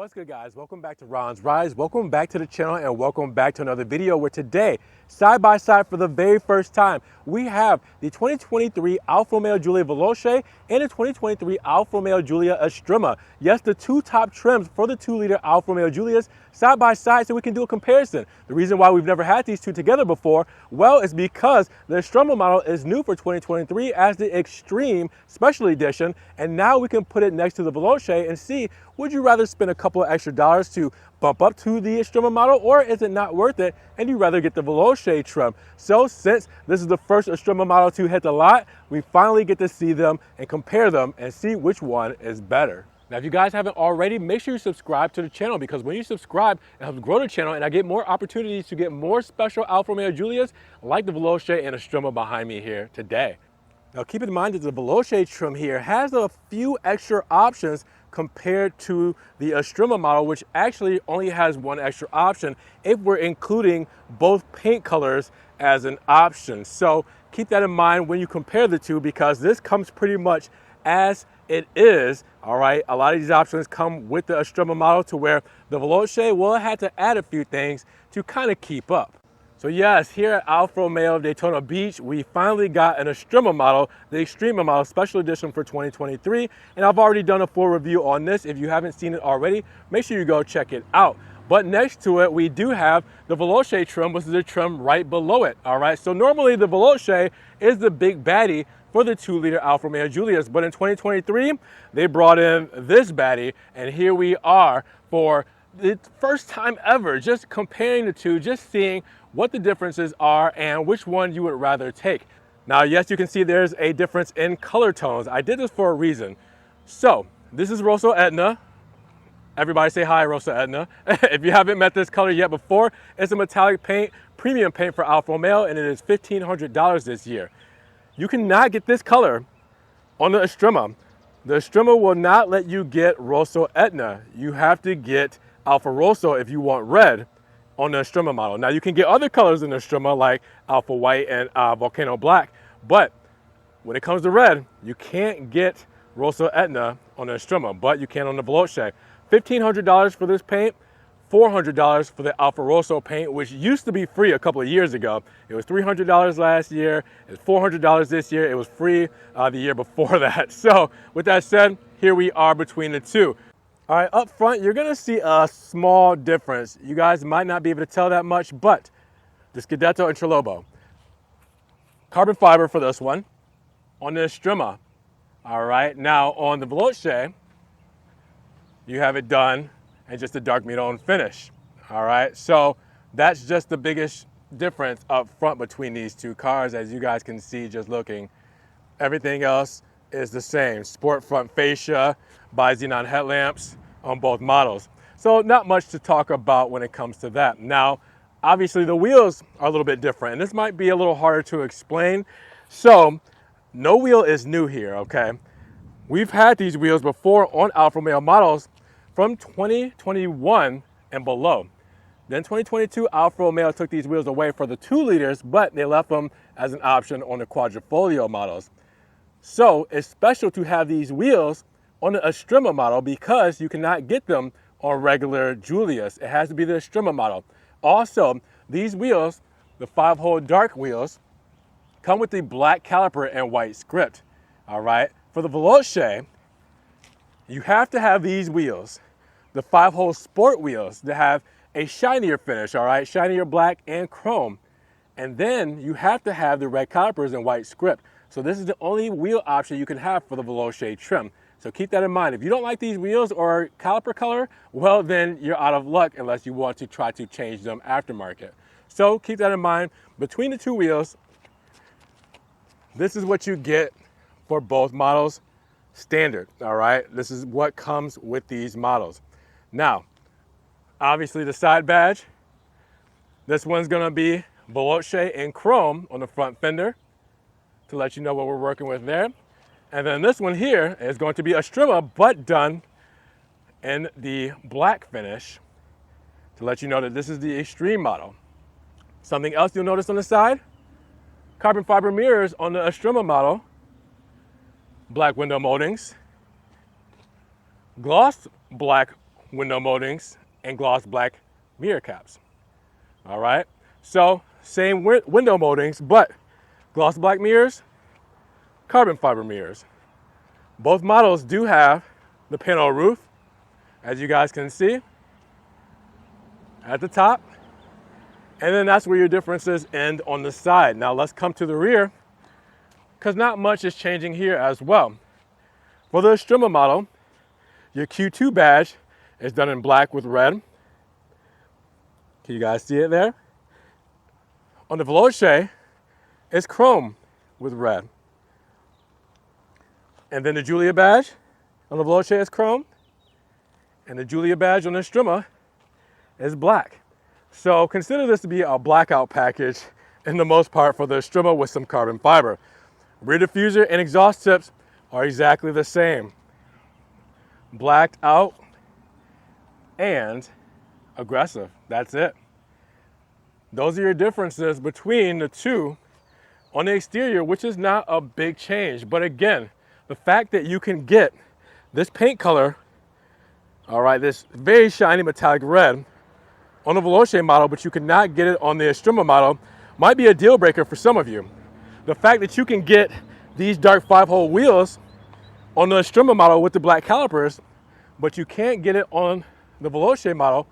What's good, guys? Welcome back to Ron's Rides. Welcome back to the channel and welcome back to another video where today, side by side for the very first time, we have the 2023 Alfa Romeo Giulia Veloce and the 2023 Alfa Romeo Giulia Estrema. Yes, the two top trims for the 2-liter Alfa Romeo Giulias side by side so we can do a comparison. The reason why we've never had these two together before, well, is because the Estrema model is new for 2023 as the Extreme Special Edition, and now we can put it next to the Veloce and see, would you rather spend a couple of extra dollars to bump up to the Estrema model, or is it not worth it and you'd rather get the Veloce trim? So since this is the first Estrema model to hit the lot, we finally get to see them and compare them and see which one is better. Now, if you guys haven't already, make sure you subscribe to the channel, because when you subscribe, it helps grow the channel and I get more opportunities to get more special Alfa Romeo Giulias like the Veloce and Estrema behind me here today. Now, keep in mind that the Veloce trim here has a few extra options compared to the Estrema model, which actually only has one extra option if we're including both paint colors as an option. So keep that in mind when you compare the two, because this comes pretty much as it is. All right, a lot of these options come with the Estrema model, to where the Veloce, well, it had to add a few things to kind of keep up. So yes, here at Alfa Romeo Daytona Beach, we finally got an Estrema model, the Estrema model Special Edition for 2023. And I've already done a full review on this. If you haven't seen it already, make sure you go check it out. But next to it, we do have the Veloce trim, which is the trim right below it. All right, so normally the Veloce is the big baddie for the 2-liter Alfa Romeo Giulias, but in 2023, they brought in this baddie, and here we are for the first time ever, just comparing the two, just seeing what the differences are and which one you would rather take. Now, yes, you can see there's a difference in color tones. I did this for a reason. So this is Rosso Etna. Everybody say hi, Rosso Etna. If you haven't met this color yet before, it's a metallic paint, premium paint for Alfa Romeo, and it is $1,500 this year. You cannot get this color on the Estrema. The Estrema will not let you get Rosso Etna. You have to get Alfa Rosso if you want red on the Estrema model. Now, you can get other colors in the Estrema like Alpha White and Volcano Black, but when it comes to red, you can't get Rosso Etna on the Estrema, but you can on the Veloce. $1,500 for this paint, $400 for the Alfa Rosso paint, which used to be free a couple of years ago. It was $300 last year, it's $400 this year, it was free the year before that. So with that said, here we are between the two. All right, up front, you're gonna see a small difference. You guys might not be able to tell that much, but the Scudetto and Trilobo. Carbon fiber for this one on the Estrema. All right, now on the Veloce, you have it done and just a dark metal finish. All right, so that's just the biggest difference up front between these two cars, as you guys can see just looking. Everything else is the same. Sport front fascia, bi-xenon headlamps on both models. So not much to talk about when it comes to that. Now, obviously the wheels are a little bit different, and this might be a little harder to explain. So no wheel is new here, okay? We've had these wheels before on Alfa Romeo models from 2021 and below. Then 2022, Alfa Romeo took these wheels away for the 2-liters, but they left them as an option on the Quadrifoglio models. So it's special to have these wheels on the Estrema model, because you cannot get them on regular Giulias. It has to be the Estrema model. Also, these wheels, the 5-hole dark wheels, come with the black caliper and white script. All right, for the Veloce, you have to have these wheels, the 5-hole sport wheels, that have a shinier finish, all right, shinier black and chrome. And then you have to have the red calipers and white script. So this is the only wheel option you can have for the Veloce trim. So keep that in mind. If you don't like these wheels or caliper color, well, then you're out of luck unless you want to try to change them aftermarket. So keep that in mind. Between the two wheels, this is what you get for both models standard, all right? This is what comes with these models. Now, obviously the side badge, this one's gonna be Veloce in chrome on the front fender to let you know what we're working with there. And then this one here is going to be Estrema, but done in the black finish to let you know that this is the Extreme model. Something else you'll notice on the side, carbon fiber mirrors on the Estrema model, black window moldings, gloss black window moldings, and gloss black mirror caps. All right, so same window moldings, but gloss black mirrors, carbon fiber mirrors. Both models do have the panel roof, as you guys can see, at the top. And then that's where your differences end on the side. Now let's come to the rear, because not much is changing here as well. For the Estrema model, your Q2 badge is done in black with red. Can you guys see it there? On the Veloce, it's chrome with red. And then the Giulia badge on the Veloce is chrome. And the Giulia badge on the Estrema is black. So consider this to be a blackout package in the most part for the Estrema with some carbon fiber. Rear diffuser and exhaust tips are exactly the same. Blacked out and aggressive. That's it. Those are your differences between the two on the exterior, which is not a big change. But again, the fact that you can get this paint color, all right, this very shiny metallic red on the Veloce model, but you cannot get it on the Estrema model, might be a deal breaker for some of you. The fact that you can get these dark 5-hole wheels on the Estrema model with the black calipers, but you can't get it on the Veloce model,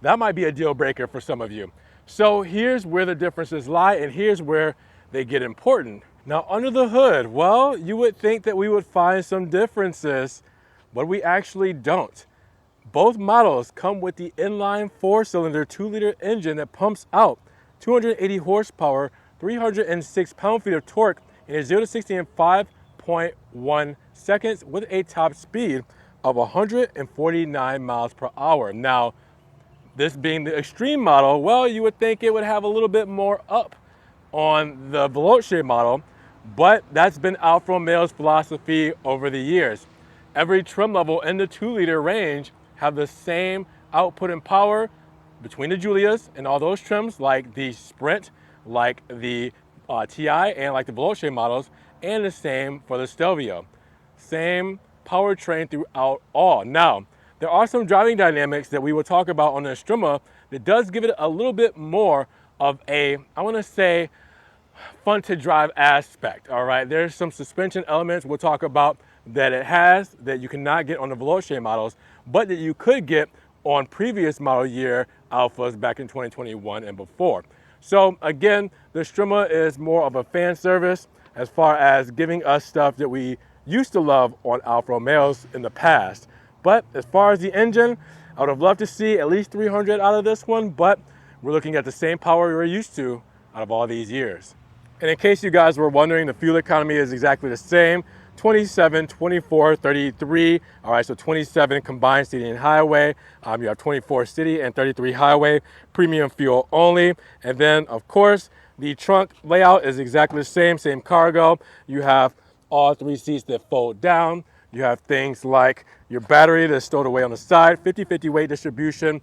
that might be a deal breaker for some of you. So here's where the differences lie, and here's where they get important. Now under the hood, well, you would think that we would find some differences, but we actually don't. Both models come with the inline 4-cylinder 2-liter engine that pumps out 280 horsepower, 306 pound-feet of torque in a 0 to 60 in 5.1 seconds with a top speed of 149 miles per hour. Now, this being the extreme model, well, you would think it would have a little bit more up on the Veloce model, but that's been Alfa Romeo's philosophy over the years. Every trim level in the 2-liter range have the same output and power between the Giulias and all those trims, like the Sprint, like the TI, and like the Veloce models, and the same for the Stelvio. Same powertrain throughout all. Now, there are some driving dynamics that we will talk about on the Estrema that does give it a little bit more of a, I want to say, fun to drive aspect. All right, there's some suspension elements we'll talk about that it has that you cannot get on the Veloce models, but that you could get on previous model year Alphas back in 2021 and before. So again, the Estrema is more of a fan service as far as giving us stuff that we used to love on Alfa Romeos in the past. But as far as the engine, I would have loved to see at least 300 out of this one, but we're looking at the same power we were used to out of all these years. And in case you guys were wondering, the fuel economy is exactly the same. 27, 24, 33. All right, so 27 combined city and highway. You have 24 city and 33 highway, premium fuel only. And then, of course, the trunk layout is exactly the same cargo. You have all 3 seats that fold down. You have things like your battery that's stowed away on the side, 50-50 weight distribution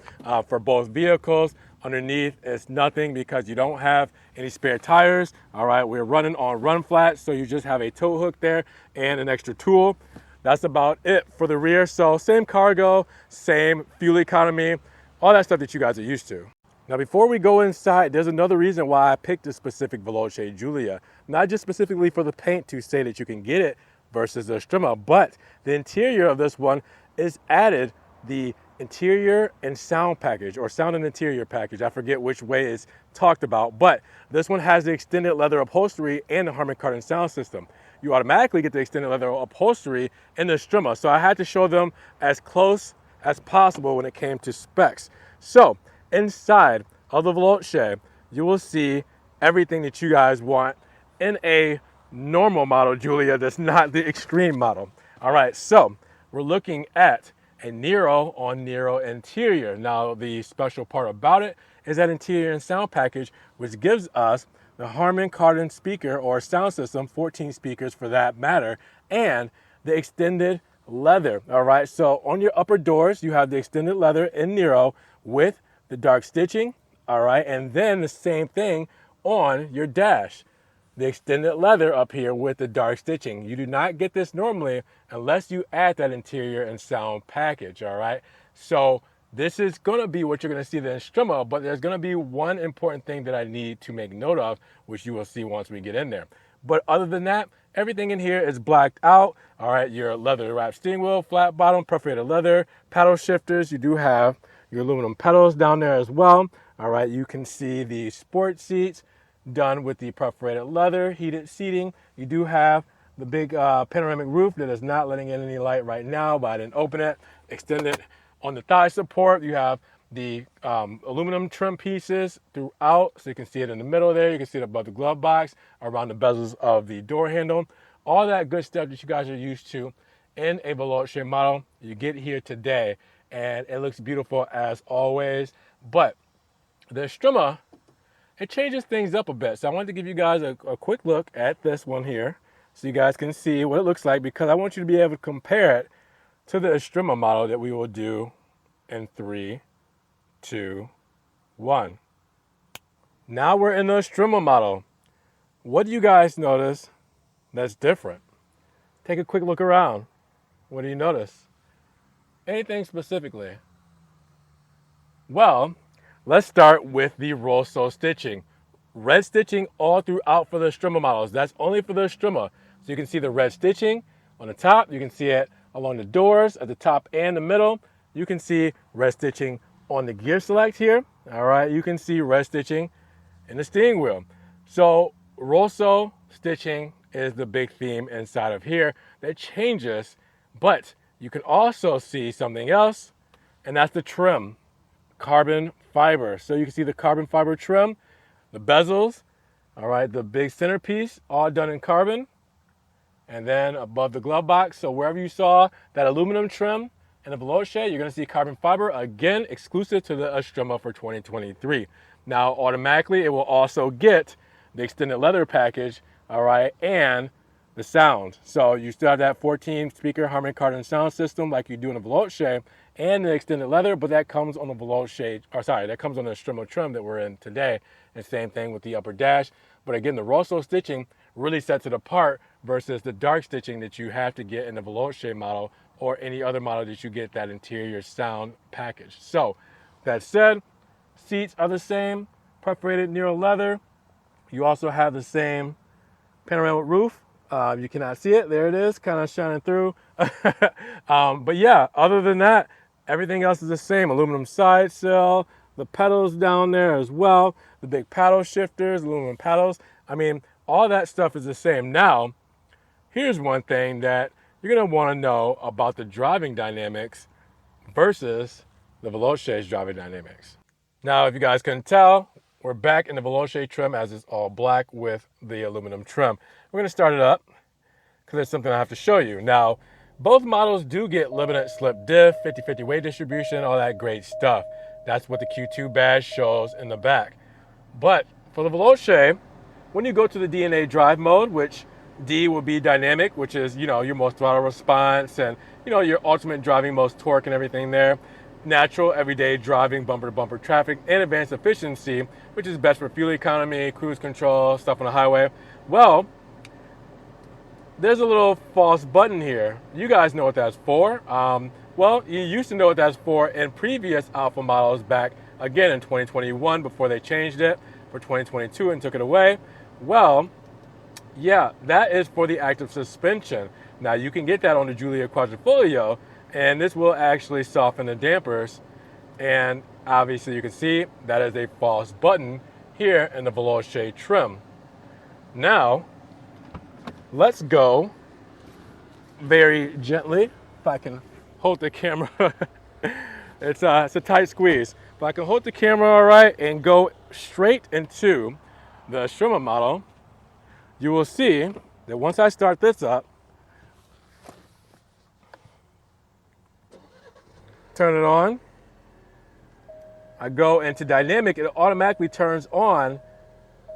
for both vehicles. Underneath is nothing because you don't have any spare tires. All right, we're running on run flats, so you just have a tow hook there and an extra tool. That's about it for the rear. So same cargo, same fuel economy, all that stuff that you guys are used to. Now, before we go inside, there's another reason why I picked a specific Veloce Giulia. Not just specifically for the paint to say that you can get it versus the Estrema, but the interior of this one is added the interior and sound package, or sound and interior package. I forget which way it's talked about, but this one has the extended leather upholstery and the Harman Kardon sound system. You automatically get the extended leather upholstery in the Estrema, so I had to show them as close as possible when it came to specs. So inside of the Veloce, you will see everything that you guys want in a normal model Giulia that's not the extreme model. All right, so we're looking at a Nero on Nero interior. Now, the special part about it is that interior and sound package, which gives us the Harman Kardon speaker or sound system, 14 speakers for that matter, and the extended leather. All right, so on your upper doors, you have the extended leather in Nero with the dark stitching. All right, and then the same thing on your dash. The extended leather up here with the dark stitching. You do not get this normally unless you add that interior and sound package, all right? So this is going to be what you're going to see the Estrema, but there's going to be one important thing that I need to make note of, which you will see once we get in there. But other than that, everything in here is blacked out. All right, your leather wrapped steering wheel, flat bottom, perforated leather, paddle shifters. You do have your aluminum pedals down there as well. All right, you can see the sport seats done with the perforated leather, heated seating. You do have the big panoramic roof that is not letting in any light right now, but I didn't open it. Extended on the thigh support, you have the aluminum trim pieces throughout, so you can see it in the middle there. You can see it above the glove box, around the bezels of the door handle. All that good stuff that you guys are used to in a Veloce model, you get here today, and it looks beautiful as always. But the Estrema, it changes things up a bit. So I wanted to give you guys a quick look at this one here so you guys can see what it looks like, because I want you to be able to compare it to the Estrema model that we will do in 3, 2, 1. Now we're in the Estrema model. What do you guys notice that's different? Take a quick look around. What do you notice? Anything specifically? Well, let's start with the Rosso stitching. Red stitching all throughout for the Estrema models. That's only for the Estrema. So you can see the red stitching on the top. You can see it along the doors at the top and the middle. You can see red stitching on the gear select here. All right, you can see red stitching in the steering wheel. So Rosso stitching is the big theme inside of here that changes, but you can also see something else, and that's the trim, carbon fiber. So you can see the carbon fiber trim, the bezels, all right, the big centerpiece, all done in carbon. And then above the glove box, so wherever you saw that aluminum trim in the Veloce, you're going to see carbon fiber, again, exclusive to the Estrema for 2023. Now, automatically, it will also get the extended leather package, all right, and the sound. So you still have that 14-speaker Harman Kardon sound system like you do in the Veloce, and the extended leather, but that comes on the Veloce, or sorry, that comes on the Estrema trim that we're in today. And same thing with the upper dash. But again, the Rosso stitching really sets it apart versus the dark stitching that you have to get in the Veloce model or any other model that you get that interior sound package. So that said, seats are the same, perforated Nero leather. You also have the same panoramic roof. You cannot see it. There it is, kind of shining through. But yeah, other than that, everything else is the same. Aluminum side sill, the pedals down there as well, the big paddle shifters, aluminum paddles. I mean, all that stuff is the same. Now, here's one thing that you're going to want to know about the driving dynamics versus the Veloce's driving dynamics. Now, if you guys couldn't tell, we're back in the Veloce trim as it's all black with the aluminum trim. We're going to start it up because there's something I have to show you. Now, both models do get limited slip diff, 50-50 weight distribution, all that great stuff. That's what the Q2 badge shows in the back. But for the Veloce, when you go to the DNA drive mode, which D will be dynamic, which is, your most throttle response and, your ultimate driving, most torque and everything there. Natural, everyday driving, bumper-to-bumper traffic, and advanced efficiency, which is best for fuel economy, cruise control, stuff on the highway. Well, there's a little false button here. You guys know what that's for. Well, you used to know what that's for in previous Alfa models back, again, in 2021 before they changed it for 2022 and took it away. Well, yeah, that is for the active suspension. Now, you can get that on the Giulia Quadrifoglio, and this will actually soften the dampers. And obviously, you can see that is a false button here in the Veloce trim. Now, let's go very gently. If I can hold the camera. It's a tight squeeze. If I can hold the camera all right and go straight into the Estrema model, you will see that once I start this up, turn it on, I go into dynamic, it automatically turns on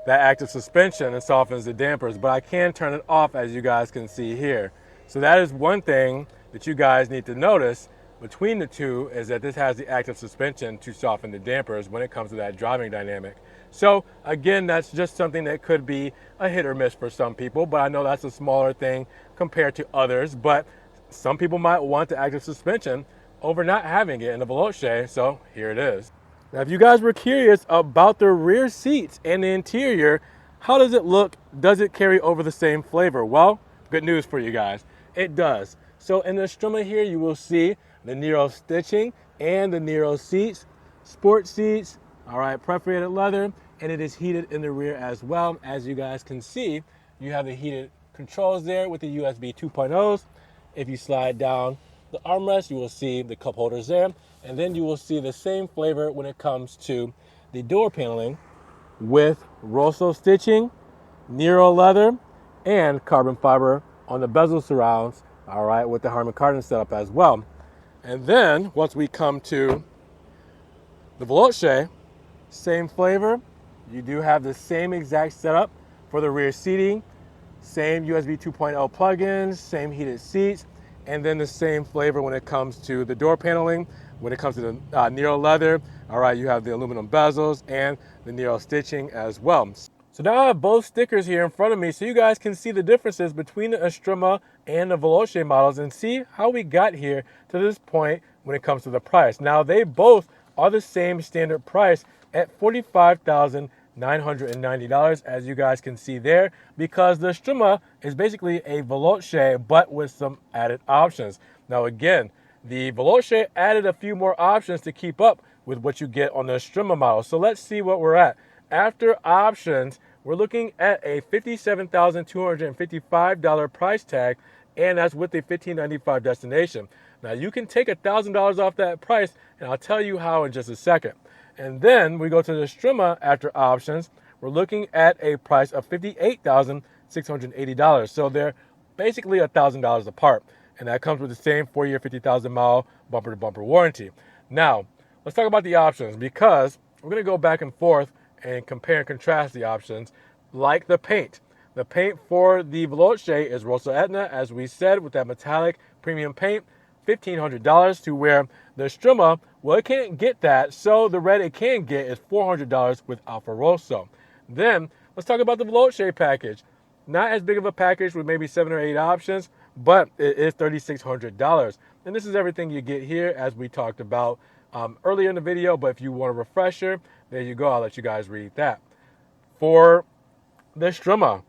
that active suspension and softens the dampers, but I can turn it off, as you guys can see here. So that is one thing that you guys need to notice between the two, is that this has the active suspension to soften the dampers when it comes to that driving dynamic. So again, that's just something that could be a hit or miss for some people, but I know that's a smaller thing compared to others. But some people might want the active suspension over not having it in the Veloce, so here it is. Now, if you guys were curious about the rear seats and the interior, how does it look? Does it carry over the same flavor? Well, good news for you guys. It does. So in the Estrema here, you will see the Nero stitching and the Nero seats, sport seats, all right, perforated leather, and it is heated in the rear as well. As you guys can see, you have the heated controls there with the USB 2.0s. If you slide down the armrest, you will see the cup holders there, and then you will see the same flavor when it comes to the door paneling with Rosso stitching, Nero leather, and carbon fiber on the bezel surrounds, all right, with the Harman Kardon setup as well. And then once we come to the Veloce, same flavor. You do have the same exact setup for the rear seating, same USB 2.0 plugins, same heated seats, and then the same flavor when it comes to the door paneling. When it comes to the Nero leather, all right, you have the aluminum bezels and the Nero stitching as well. So now I have both stickers here in front of me so you guys can see the differences between the Estrema and the Veloce models and see how we got here to this point when it comes to the price. Now they both are the same standard price at $45,990, as you guys can see there, because the Estrema is basically a Veloce but with some added options. Now again, the Veloce added a few more options to keep up with what you get on the Estrema model. So let's see what we're at. After options, we're looking at a $57,255 price tag, and that's with a $1,595 destination. Now you can take $1,000 off that price, and I'll tell you how in just a second. And then we go to the Estrema after options. We're looking at a price of $58,680. So they're basically $1,000 apart, and that comes with the same 4-year, 50,000-mile bumper-to-bumper warranty. Now, let's talk about the options, because we're going to go back and forth and compare and contrast the options, like the paint. The paint for the Veloce is Rosso Etna, as we said, with that metallic premium paint, $1,500, to where the Estrema, well, it can't get that, so the red it can get is $400 with Alfa Rosso. Then, let's talk about the Veloce package. Not as big of a package with maybe 7 or 8 options, but it is $3,600. And this is everything you get here, as we talked about earlier in the video, but if you want a refresher, there you go. I'll let you guys read that. For the Estrema,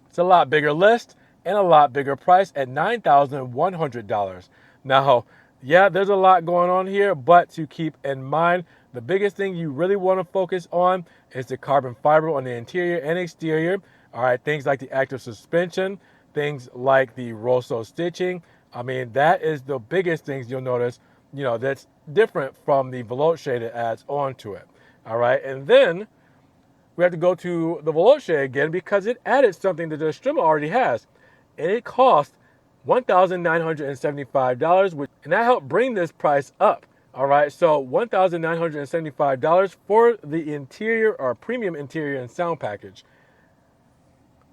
it's a lot bigger list and a lot bigger price at $9,100. Now, yeah, there's a lot going on here, but to keep in mind, the biggest thing you really want to focus on is the carbon fiber on the interior and exterior. All right, things like the active suspension, things like the Rosso stitching. I mean, that is the biggest things you'll notice, that's different from the Veloce that adds on to it. All right, and then we have to go to the Veloce again because it added something that the Estrema already has, and it cost $1,975, and that helped bring this price up. All right, so $1,975 for the interior or premium interior and sound package.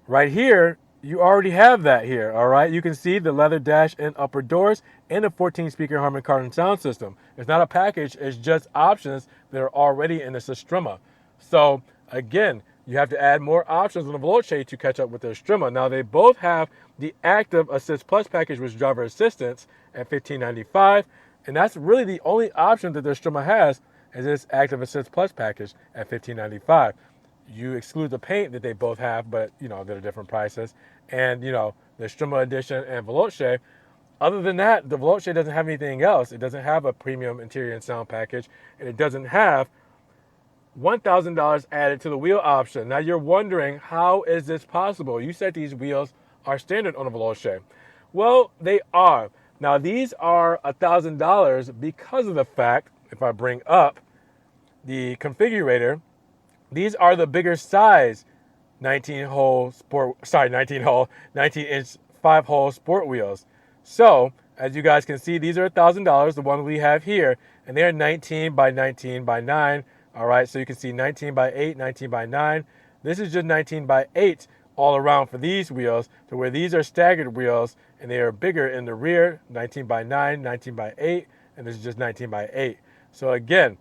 Right here, you already have that here, all right? You can see the leather dash and upper doors and a 14-speaker Harman Kardon sound system. It's not a package, it's just options that are already in this Estrema. So, again, you have to add more options on the Veloce to catch up with the Estrema. Now, they both have the Active Assist Plus package with driver assistance at $1,595, and that's really the only option that the Estrema has is this Active Assist Plus package at $1,595. You exclude the paint that they both have, but, they're different prices. And, the Estrema Edition and Veloce. Other than that, the Veloce doesn't have anything else. It doesn't have a premium interior and sound package, and it doesn't have $1,000 added to the wheel option. Now, you're wondering, how is this possible? You said these wheels are standard on a Veloce. Well, they are. Now, these are $1,000 because of the fact, if I bring up the configurator, these are the bigger size 19-inch 5-hole sport wheels. So, as you guys can see, these are $1,000, the one we have here, and they're 19 by 19 by 9. All right, so you can see 19 by 8, 19 by 9. This is just 19 by 8 all around for these wheels, to where these are staggered wheels, and they are bigger in the rear, 19 by 9, 19 by 8, and this is just 19 by 8. So again,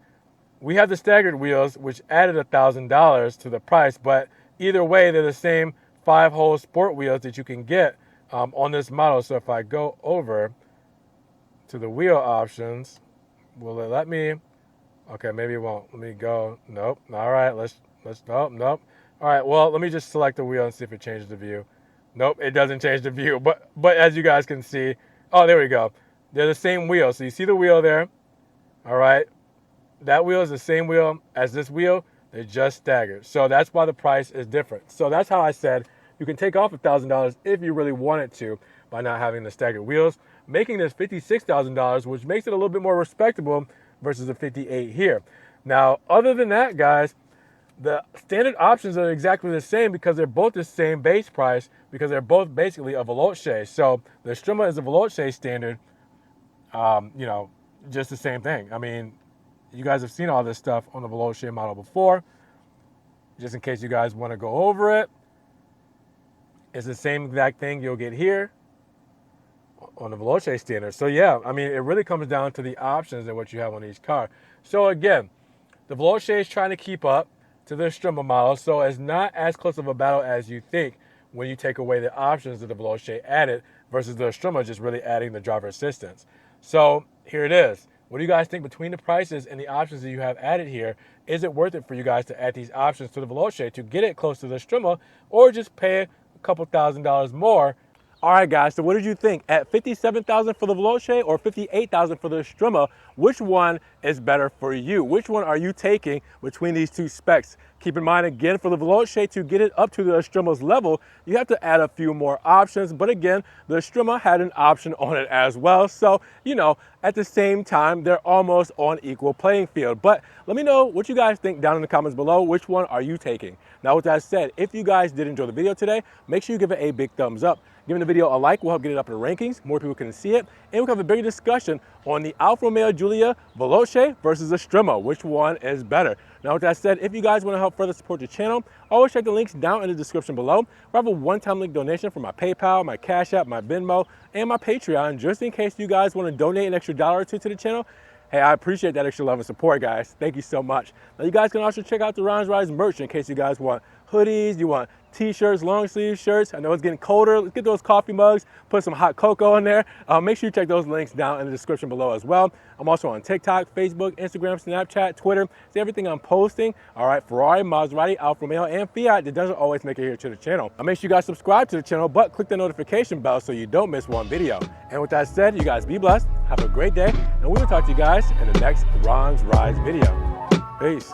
we have the staggered wheels, which added $1,000 to the price, but either way, they're the same 5-hole sport wheels that you can get on this model. So if I go over to the wheel options. Will it let me? Okay, maybe it won't. Let me go. Nope. All right, let's nope. All right, well, let me just select the wheel and see if it changes the view. Nope, it doesn't change the view. But as you guys can see, oh, there we go. They're the same wheel. So you see the wheel there. All right. That wheel is the same wheel as this wheel. They're just staggered. So that's why the price is different. So that's how I said you can take off $1,000 if you really wanted to by not having the staggered wheels, making this $56,000, which makes it a little bit more respectable versus the 58 here. Now, other than that, guys, the standard options are exactly the same because they're both the same base price because they're both basically a Veloce. So the Estrema is a Veloce standard, you know, just the same thing. I mean, you guys have seen all this stuff on the Veloce model before. Just in case you guys want to go over it, it's the same exact thing you'll get here on the Veloce standard. So yeah, I mean, it really comes down to the options and what you have on each car. So again, the Veloce is trying to keep up to the Estrema model, so it's not as close of a battle as you think when you take away the options that the Veloce added versus the Estrema just really adding the driver assistance. So here it is. What do you guys think between the prices and the options that you have added here? Is it worth it for you guys to add these options to the Veloce to get it close to the Estrema, or just pay a couple $1,000s more? All right, guys, so what did you think? At $57,000 for the Veloce or $58,000 for the Estrema, which one is better for you? Which one are you taking between these two specs? Keep in mind, again, for the Veloce, to get it up to the Estrema's level, you have to add a few more options. But again, the Estrema had an option on it as well. So, you know, at the same time, they're almost on equal playing field. But let me know what you guys think down in the comments below. Which one are you taking? Now, with that said, if you guys did enjoy the video today, make sure you give it a big thumbs up. Giving the video a like will help get it up in the rankings. More people can see it. And we'll have a bigger discussion on the Alfa Romeo Giulia Veloce versus the Estrema. Which one is better? Now, with that said, if you guys want to help further support the channel, always check the links down in the description below. I have a one-time link donation for my PayPal, my Cash App, my Venmo, and my Patreon, just in case you guys want to donate an extra $1 or $2 to the channel. Hey, I appreciate that extra love and support, guys. Thank you so much. Now, you guys can also check out the Ron's Rise merch in case you guys want hoodies, you want t-shirts, long sleeve shirts. I know it's getting colder. Let's get those coffee mugs, put some hot cocoa in there. Make sure you check those links down in the description below as well. I'm also on TikTok, Facebook, Instagram, Snapchat, Twitter. See everything I'm posting. All right, Ferrari, Maserati, Alfa Romeo, and Fiat that doesn't always make it here to the channel. Make sure you guys subscribe to the channel, but click the notification bell so you don't miss one video. And with that said, you guys be blessed, have a great day, and we will talk to you guys in the next Ron's Rise video. Peace.